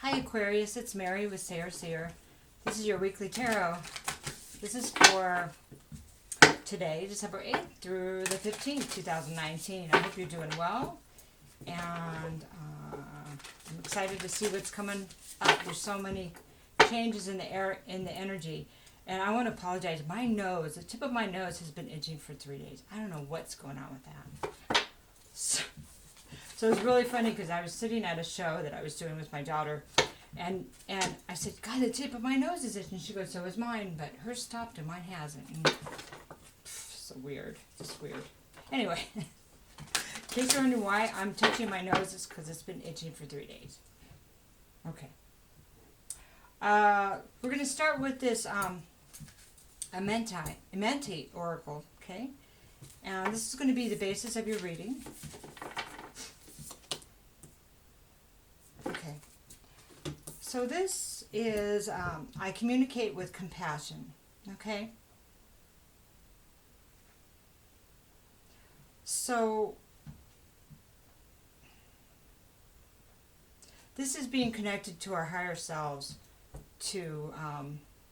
Hi Aquarius, it's Mary with Seer. This is your weekly tarot. This is for today, December 8th through the 15th, 2019. I hope you're doing well, and I'm excited to see what's coming up. There's so many changes in the air, in the energy, and I want to apologize. My nose, the tip of my nose has been itching for 3 days. I don't know what's going on with that. So it's really funny because I was sitting at a show that I was doing with my daughter, and I said, God, the tip of my nose is itching. She goes, so is mine, but hers stopped and mine hasn't. And, so weird, just weird. Anyway, in case you're wondering why I'm touching my nose, it's because it's been itching for 3 days. Okay. We're going to start with this Amenti Oracle, okay? And this is going to be the basis of your reading. Okay. So this is, I communicate with compassion, okay? So this is being connected to our higher selves, to,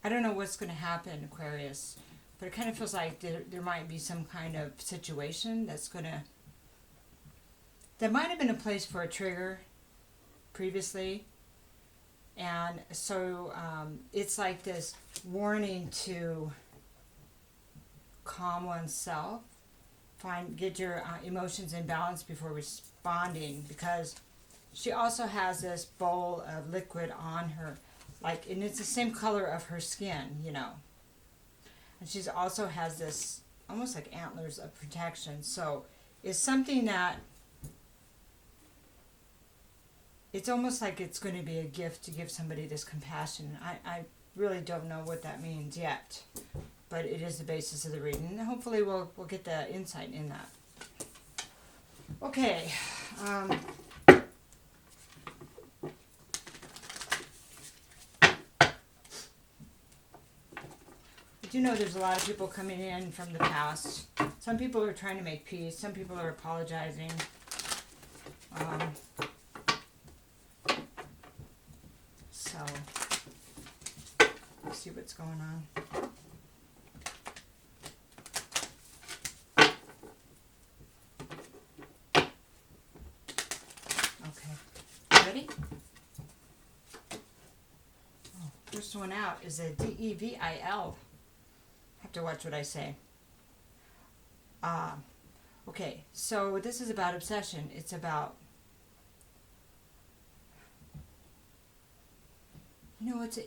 I don't know what's going to happen, Aquarius, but it kind of feels like there might be some kind of situation that might have been a place for a trigger previously. And so it's like this warning to calm oneself, get your emotions in balance before responding, because she also has this bowl of liquid on her, and it's the same color of her skin, you know. And she's also has this almost like antlers of protection. So it's something that it's almost like it's going to be a gift to give somebody this compassion. I really don't know what that means yet, but it is the basis of the reading. And hopefully we'll get the insight in that. Okay. I do know there's a lot of people coming in from the past. Some people are trying to make peace. Some people are apologizing. So, let's see what's going on. Okay, ready? Oh, first one out is a Devil. Have to watch what I say. Okay, so this is about obsession. It's about,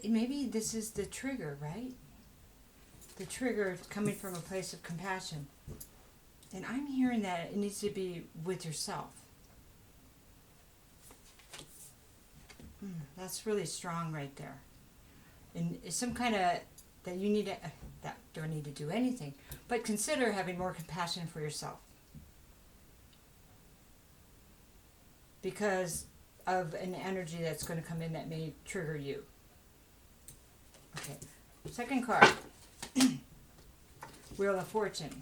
maybe this is the trigger, right? The trigger coming from a place of compassion. And I'm hearing that it needs to be with yourself. That's really strong right there. And it's some kind of, that you need to, that don't need to do anything, but consider having more compassion for yourself. Because of an energy that's going to come in that may trigger you. Okay, second card. Wheel of Fortune.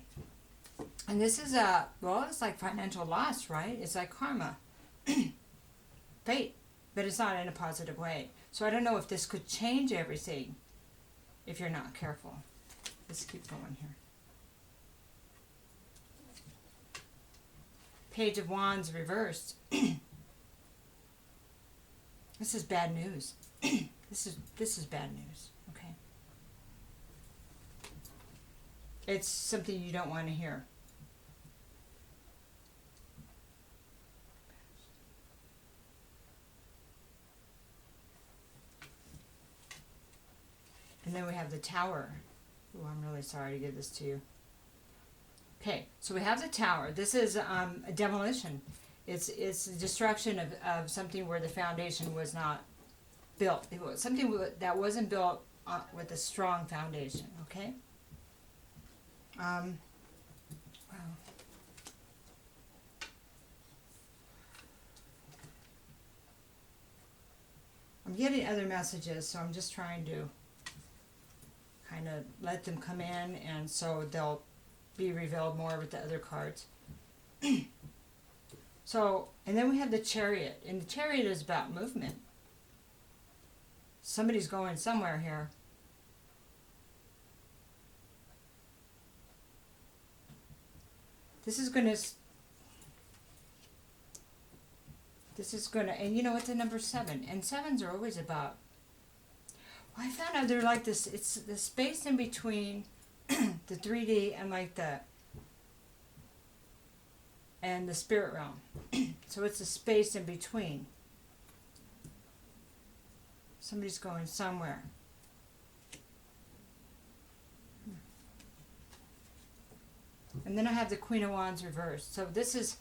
And this is it's like financial loss, right? It's like karma. Fate. But it's not in a positive way. So I don't know if this could change everything if you're not careful. Let's keep going here. Page of Wands reversed. This is bad news. This is bad news. Okay. It's something you don't want to hear. And then we have the Tower. Oh, I'm really sorry to give this to you. Okay, so we have the Tower. This is a demolition. It's the destruction of something where the foundation was not built. It was something that wasn't built with a strong foundation, okay? Wow. I'm getting other messages, so I'm just trying to kind of let them come in, and so they'll be revealed more with the other cards. So, and then we have the Chariot, and the Chariot is about movement. Somebody's going somewhere here. This is going to, and you know, it's a number 7. And 7s are always about, well, I found out they're like this, it's the space in between the 3D and like and the spirit realm. So it's a space in between. Somebody's going somewhere. And then I have the Queen of Wands reversed. So this is,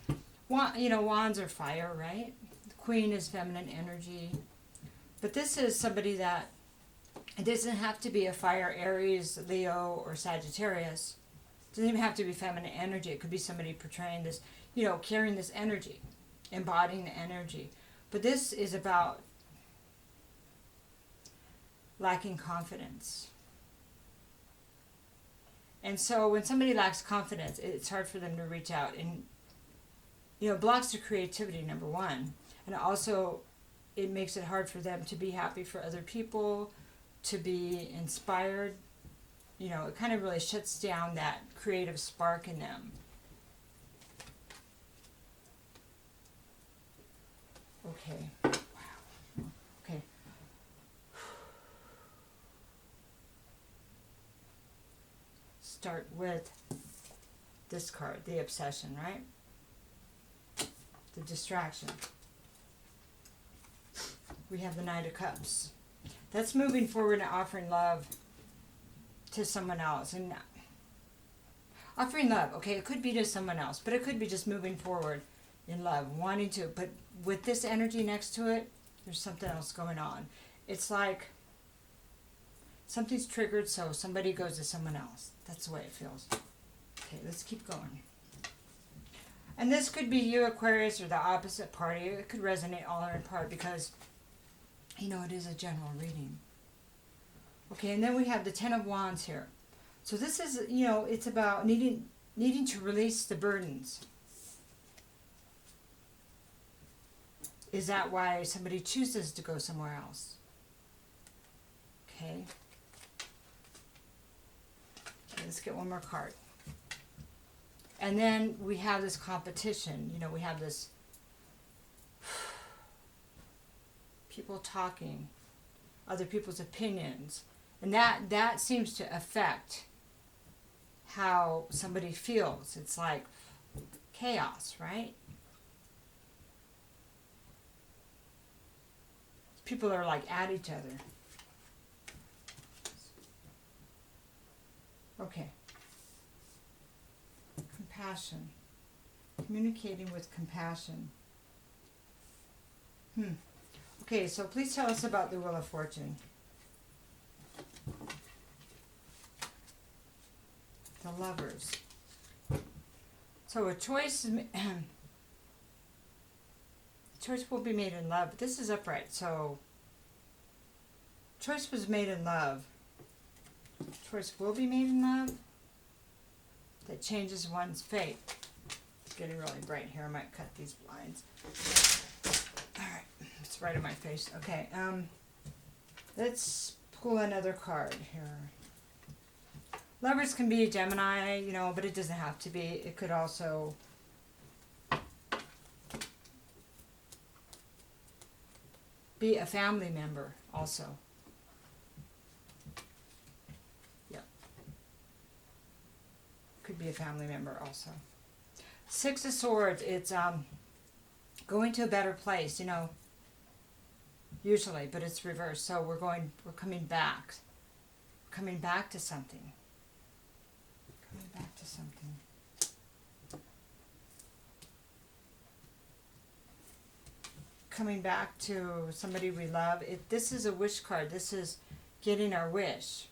you know, Wands are fire, right? The Queen is feminine energy. But this is somebody that, it doesn't have to be a fire, Aries, Leo, or Sagittarius. It doesn't even have to be feminine energy. It could be somebody portraying this, you know, carrying this energy, embodying the energy. But this is about lacking confidence. And so when somebody lacks confidence, it's hard for them to reach out. And, you know, blocks their creativity, number 1. And also, it makes it hard for them to be happy for other people, to be inspired. You know, it kind of really shuts down that creative spark in them. Okay. Wow. Okay. Start with this card, the obsession, right? The distraction. We have the Knight of Cups. That's moving forward and offering love to someone else. And offering love, okay, it could be to someone else, but it could be just moving forward in love, wanting to. But with this energy next to it, there's something else going on. It's like something's triggered, so somebody goes to someone else. That's the way it feels. Okay, let's keep going. And this could be you, Aquarius, or the opposite party. It could resonate all or in part because, you know, it is a general reading. Okay, and then we have the Ten of Wands here. So this is, you know, it's about needing to release the burdens. Is that why somebody chooses to go somewhere else? Okay. Let's get one more card. And then we have this competition. You know, we have this people talking, other people's opinions. And that seems to affect how somebody feels. It's like chaos, right? People are like at each other. Okay. Compassion. Communicating with compassion. Okay, so please tell us about the Wheel of Fortune. The Lovers. So a choice choice will be made in love. But this is upright, so choice was made in love. Choice will be made in love. That changes one's fate. It's getting really bright here. I might cut these blinds. Alright, it's right in my face. Okay, let's pull another card here. Lovers can be a Gemini, you know, but it doesn't have to be. It could also be a family member also. Yep. Could be a family member also. Six of Swords, it's going to a better place, you know, usually, but it's reversed. So we're coming back. Coming back to something. Coming back to something. Coming back to somebody we love. This is a wish card. This is getting our wish.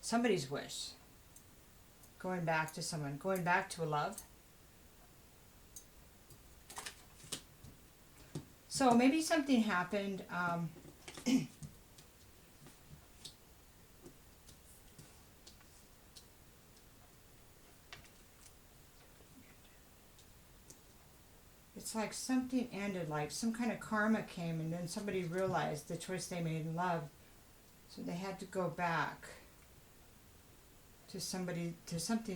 Somebody's wish. Going back to someone. Going back to a love. So maybe something happened. it's like something ended, like some kind of karma came, and then somebody realized the choice they made in love, so they had to go back to something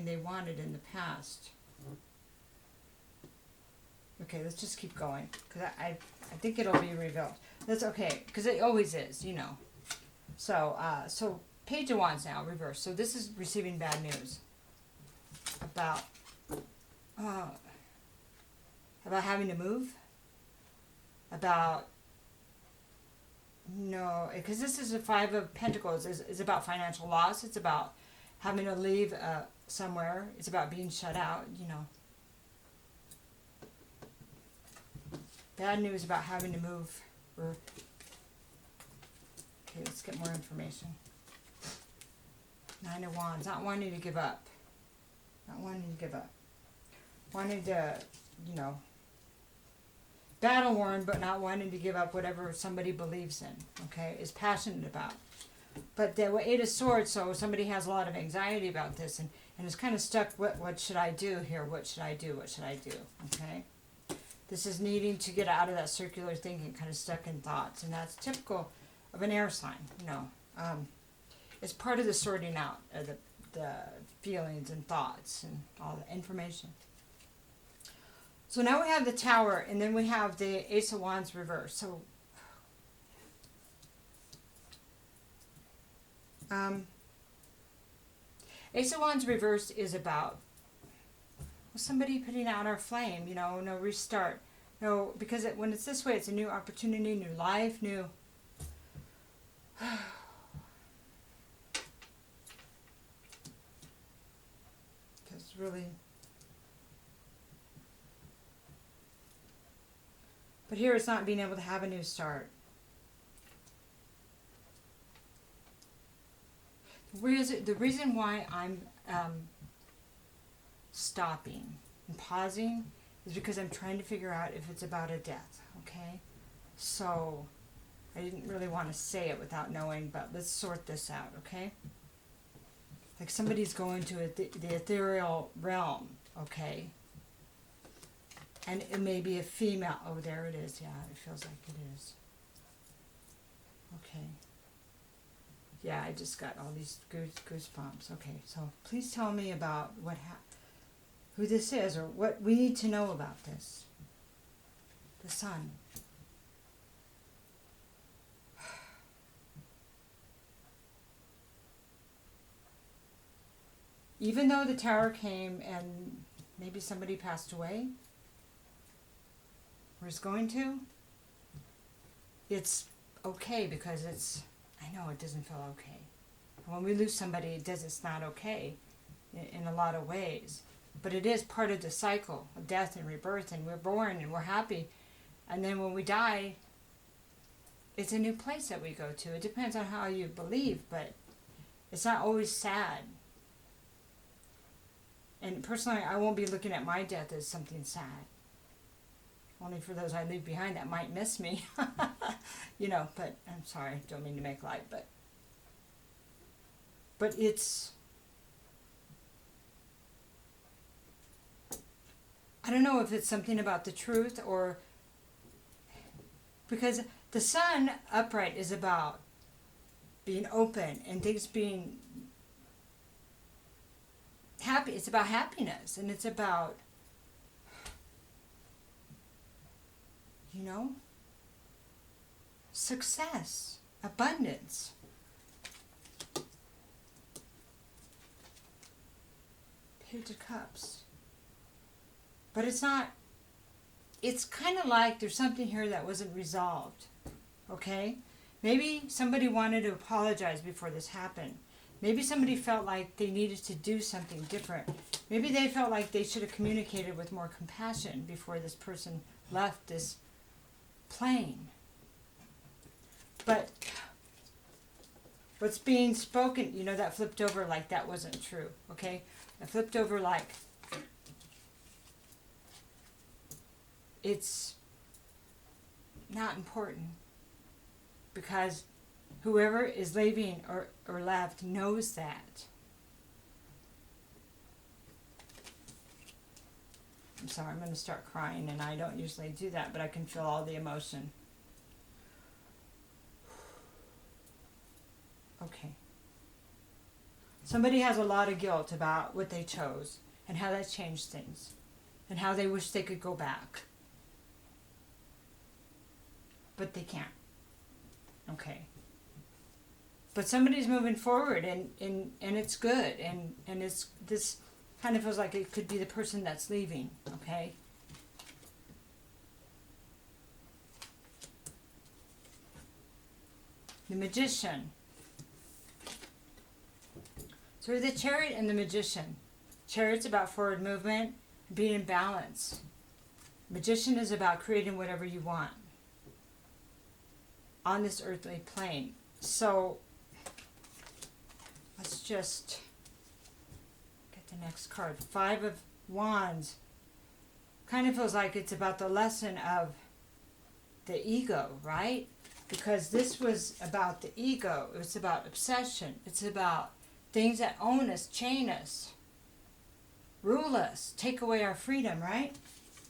they wanted in the past. Okay, let's just keep going, because I think it'll be revealed. That's okay, because it always is, you know. So, so Page of Wands now, reverse. So this is receiving bad news about having to move, about, no, because this is a Five of Pentacles, is about financial loss. It's about having to leave somewhere. It's about being shut out, you know. Bad news about having to move. Okay, let's get more information. Nine of Wands, not wanting to give up. Not wanting to give up. Wanting to, you know, battle worn, but not wanting to give up whatever somebody believes in, okay, is passionate about. But the Eight of Swords, so somebody has a lot of anxiety about this, and is kind of stuck, what should I do here? What should I do? What should I do? Okay? This is needing to get out of that circular thinking, kind of stuck in thoughts, and that's typical of an air sign, you know. It's part of the sorting out of the feelings and thoughts and all the information. So now we have the Tower, and then we have the Ace of Wands reverse. So, Ace of Wands reverse is about somebody putting out our flame, you know, no restart. No, because when it's this way, it's a new opportunity, new life, new... Because really... But here it's not being able to have a new start. The reason why I'm stopping and pausing is because I'm trying to figure out if it's about a death, okay? So I didn't really want to say it without knowing, but let's sort this out, okay? Like somebody's going to the ethereal realm, okay? And it may be a female. Oh, there it is. Yeah, it feels like it is. Okay. Yeah, I just got all these goosebumps. Okay, so please tell me about who this is, or what we need to know about this. The Sun. Even though the Tower came and maybe somebody passed away, or is going to, it's okay, because I know it doesn't feel okay. When we lose somebody, it's not okay in a lot of ways. But it is part of the cycle of death and rebirth, and we're born and we're happy. And then when we die, it's a new place that we go to. It depends on how you believe, but it's not always sad. And personally, I won't be looking at my death as something sad. Only for those I leave behind that might miss me. You know, but I'm sorry, don't mean to make light, but it's, I don't know if it's something about the truth, or because the Sun upright is about being open and things being happy. It's about happiness, and it's about, you know, success, abundance. Page of Cups. But it's not, it's kind of like there's something here that wasn't resolved, okay? Maybe somebody wanted to apologize before this happened. Maybe somebody felt like they needed to do something different. Maybe they felt like they should have communicated with more compassion before this person left this plane. But what's being spoken, you know, that flipped over like that wasn't true, okay? It flipped over like it's not important, because whoever is leaving or left knows that. I'm sorry, I'm going to start crying, and I don't usually do that, but I can feel all the emotion. Okay. Somebody has a lot of guilt about what they chose and how that changed things and how they wish they could go back. But they can't. Okay. But somebody's moving forward, and it's good, and it's this kind of feels like it could be the person that's leaving, okay? The Magician. So the Chariot and the Magician. Chariot's about forward movement, being in balance. Magician is about creating whatever you want on this earthly plane. So let's just get the next card. 5 of Wands. Kind of feels like it's about the lesson of the ego, right? Because this was about the ego. It was about obsession. It's about things that own us, chain us, rule us, take away our freedom, right?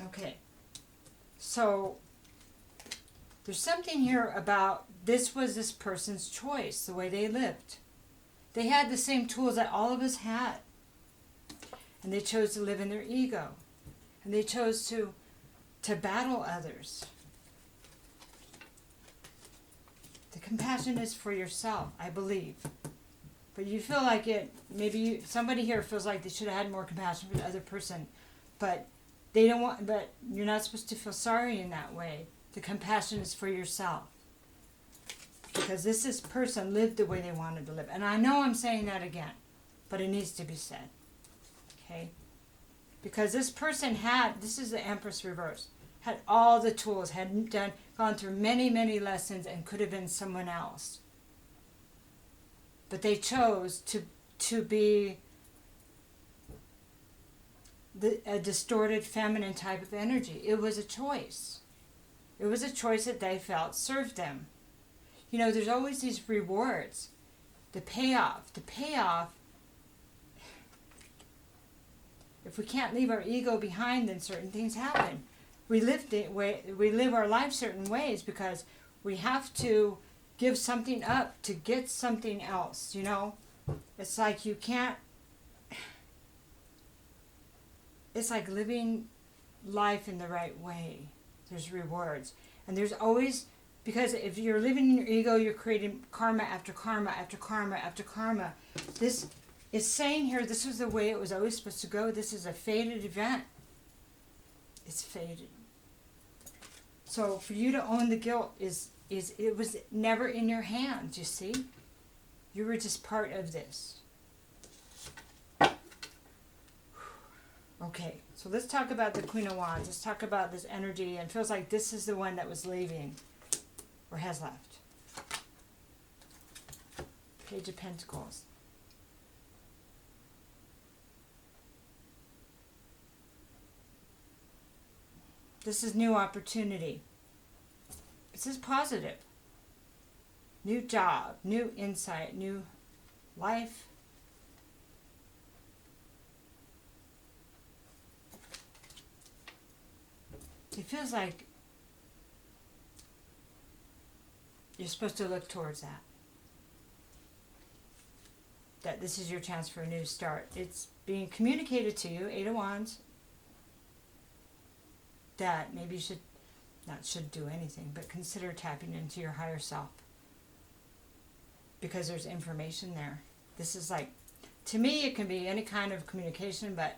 Okay. So there's something here about this was this person's choice, the way they lived. They had the same tools that all of us had. And they chose to live in their ego. And they chose to battle others. The compassion is for yourself, I believe. But you feel like somebody here feels like they should have had more compassion for the other person. But but you're not supposed to feel sorry in that way. The compassion is for yourself. Because this person lived the way they wanted to live. And I know I'm saying that again, but it needs to be said. Okay? Because this person this is the Empress reverse, had all the tools, had gone through many, many lessons, and could have been someone else. But they chose to be a distorted feminine type of energy. It was a choice. It was a choice that they felt served them. You know, there's always these rewards. The payoff. If we can't leave our ego behind, then certain things happen. We live our life certain ways because we have to give something up to get something else, you know? It's like you can't... It's like living life in the right way. There's rewards. And there's always... Because if you're living in your ego, you're creating karma after karma after karma after karma. This is saying here, this was the way it was always supposed to go. This is a fated event. It's fated. So for you to own the guilt it was never in your hands, you see? You were just part of this. Okay, so let's talk about the Queen of Wands. Let's talk about this energy. And it feels like this is the one that was leaving. Or has left. Page of Pentacles. This is new opportunity. This is positive. New job, new insight, new life. It feels like you're supposed to look towards that. That this is your chance for a new start. It's being communicated to you, 8 of Wands, that maybe you should do anything, but consider tapping into your higher self. Because there's information there. This is like, to me it can be any kind of communication, but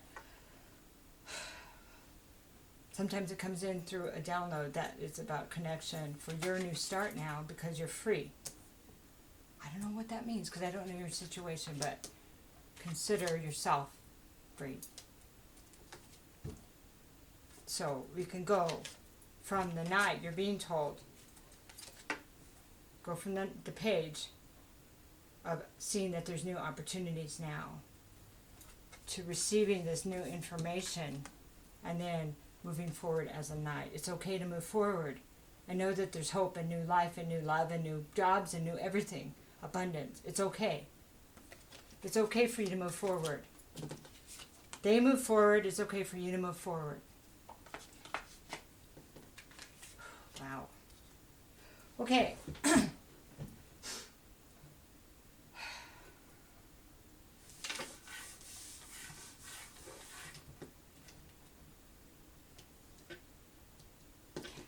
sometimes it comes in through a download that it's about connection for your new start now because you're free. I don't know what that means because I don't know your situation, but consider yourself free. So we can go from the Knight, you're being told, go from the page of seeing that there's new opportunities now to receiving this new information and then moving forward as a Knight. It's okay to move forward and know that there's hope and new life and new love and new jobs and new everything, abundance. It's okay. It's okay for you to move forward. They move forward. It's okay for you to move forward. Okay.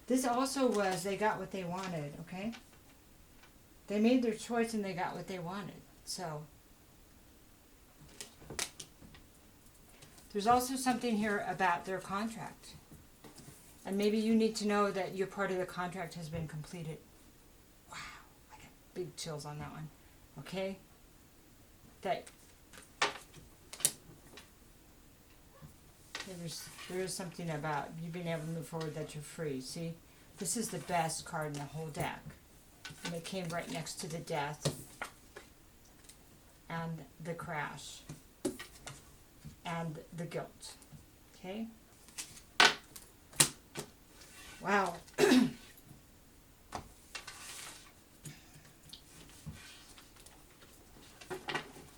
This also was, they got what they wanted, okay? They made their choice and they got what they wanted. So, there's also something here about their contract. And maybe you need to know that your part of the contract has been completed. Wow, I got big chills on that one. Okay? That there is something about you being able to move forward, that you're free. See? This is the best card in the whole deck. And it came right next to the death and the crash and the guilt. Okay? Wow.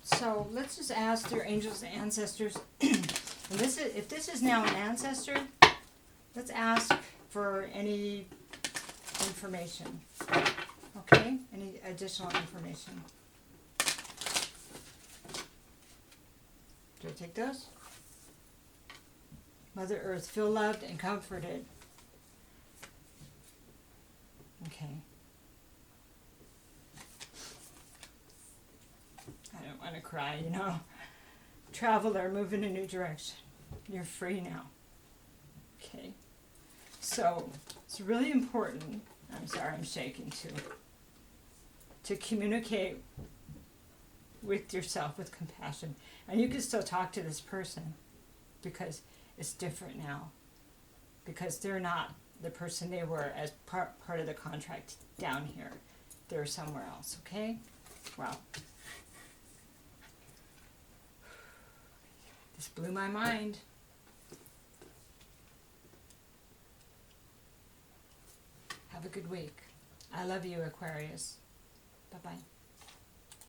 So let's just ask your angels and ancestors. And this is, if this is now an ancestor, let's ask for any information. Okay? Any additional information. Do I take those? Mother Earth, feel loved and comforted. Okay. I don't want to cry, you know. Traveler, move in a new direction. You're free now. Okay. So, it's really important, I'm sorry, I'm shaking too, to communicate with yourself with compassion. And you can still talk to this person because it's different now. Because they're not the person they were as part of the contract down here. They're somewhere else, okay? Wow. This blew my mind. Have a good week. I love you, Aquarius. Bye-bye.